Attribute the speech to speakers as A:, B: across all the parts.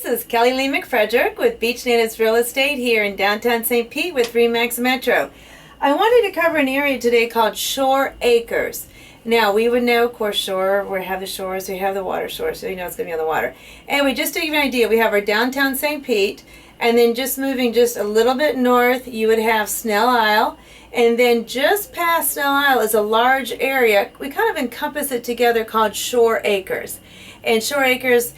A: is Kelly Lee McFrederick with Beach Natives Real Estate here in downtown St. Pete with RE/MAX Metro. I wanted to cover an area today called Shore Acres. Now, we would know, of course, shore, we have the shores, we have the water shore, so you know it's going to be on the water. Anyway, just to give you an idea, we have our downtown St. Pete, and then just moving just a little bit north, you would have Snell Isle, and then just past Snell Isle is a large area. We kind of encompass it together called Shore Acres. And Shore Acres,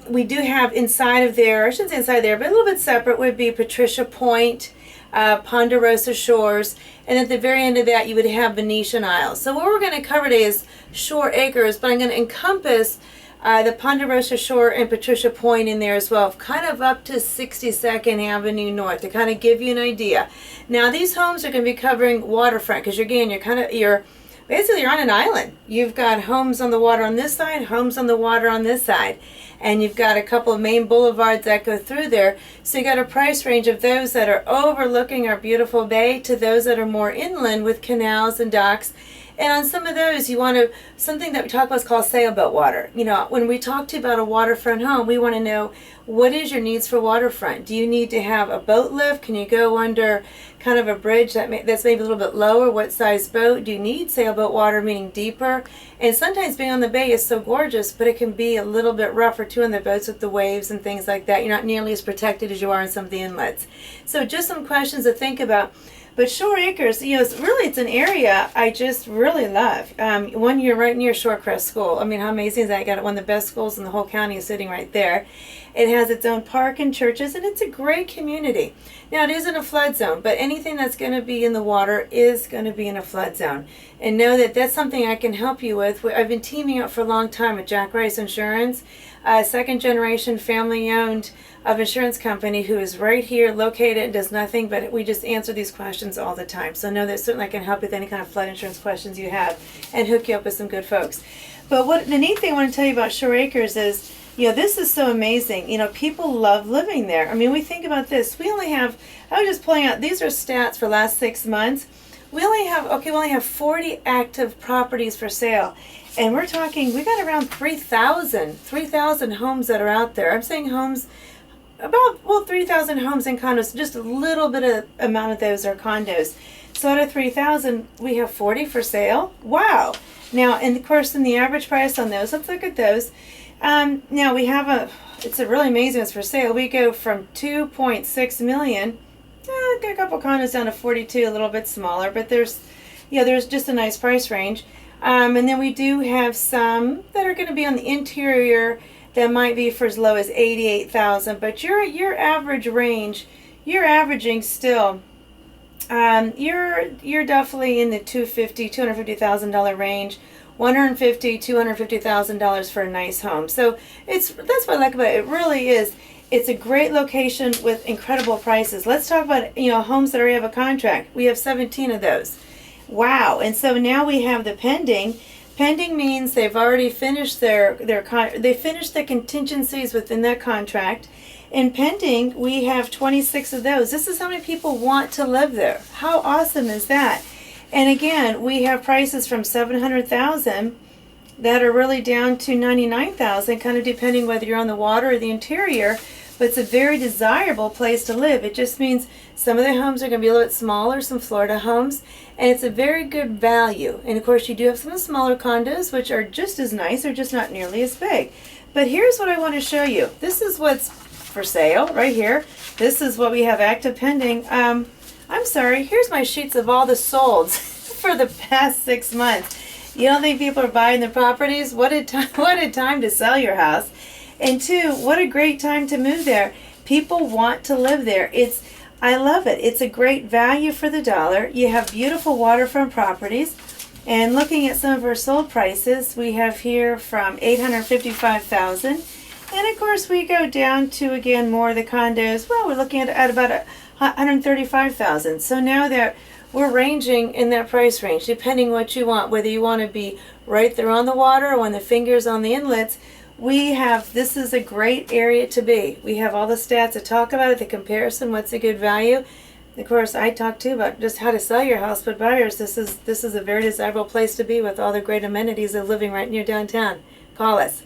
A: we do have inside of there, I shouldn't say inside there, but a little bit separate would be Patricia Point, Ponderosa Shores, and at the very end of that you would have Venetian Isles. So what we're going to cover today is Shore Acres, but I'm going to encompass the Ponderosa Shore and Patricia Point in there as well, kind of up to 62nd Avenue North, to kind of give you an idea. Now these homes are going to be covering waterfront, because you're basically you're on an island. You've got homes on the water on this side, homes on the water on this side, and you've got a couple of main boulevards that go through there. So you got a price range of those that are overlooking our beautiful bay to those that are more inland with canals and docks. And on some of those, you want to, something that we talk about is called sailboat water. You know, when we talk to you about a waterfront home, we want to know, what is your needs for waterfront? Do you need to have a boat lift? Can you go under kind of a bridge that's maybe a little bit lower? What size boat? Do you need sailboat water, meaning deeper? And sometimes being on the bay is so gorgeous, but it can be a little bit rougher too on the boats with the waves and things like that. You're not nearly as protected as you are in some of the inlets. So just some questions to think about. But Shore Acres, you know, it's an area I just really love. One, you're right near Shorecrest School. I mean, how amazing is that? You got one of the best schools in the whole county is sitting right there. It has its own park and churches, and it's a great community. Now, it isn't a flood zone, but anything that's going to be in the water is going to be in a flood zone. And know that that's something I can help you with. I've been teaming up for a long time with Jack Rice Insurance, a second-generation family-owned insurance company who is right here, located, and does nothing, but we just answer these questions all the time. So know that certainly I can help with any kind of flood insurance questions you have and hook you up with some good folks. But what the neat thing I want to tell you about Shore Acres is, you know, this is so amazing. You know, people love living there. I mean, we think about this. We only have, I was just pulling out, these are stats for last 6 months. We only have 40 active properties for sale. And we're talking, we got around 3,000 homes that are out there. I'm saying homes, about, well, 3,000 homes and condos. Just a little bit of amount of those are condos. So out of 3,000, we have 40 for sale. Wow. Now, and of course, in the average price on those, let's look at those. Now we have it's a really amazing, it's for sale. We go from 2.6 million, got a couple condos down to 42, a little bit smaller, but there's just a nice price range. And then we do have some that are going to be on the interior that might be for as low as 88,000, but your average range, you're averaging still, you're definitely in the $250,000 range. $150,000, $250,000 for a nice home. So that's what I like about it. It really is. It's a great location with incredible prices. Let's talk about, you know, homes that already have a contract. We have 17 of those. Wow. And so now we have the pending. Pending means they've already finished they finished the contingencies within that contract. In pending, we have 26 of those. This is how many people want to live there. How awesome is that? And again, we have prices from $700,000 that are really down to $99,000, kind of depending whether you're on the water or the interior. But it's a very desirable place to live. It just means some of the homes are going to be a little bit smaller, some Florida homes, and it's a very good value. And of course, you do have some smaller condos, which are just as nice, or just not nearly as big. But here's what I want to show you. This is what's for sale right here. This is what we have active pending. I'm sorry, here's my sheets of all the solds for the past 6 months. You don't think people are buying the properties? What a time to sell your house. And two, what a great time to move there. People want to live there. I love it. It's a great value for the dollar. You have beautiful waterfront properties. And looking at some of our sold prices, we have here from $855,000. And of course we go down to, again, more of the condos. Well, we're looking at about $135,000. So now that we're ranging in that price range, depending what you want, whether you want to be right there on the water or when the finger's on the inlets, this is a great area to be. We have all the stats to talk about it, the comparison, what's a good value. Of course, I talk too about just how to sell your house, but buyers, this is a very desirable place to be with all the great amenities of living right near downtown. Call us.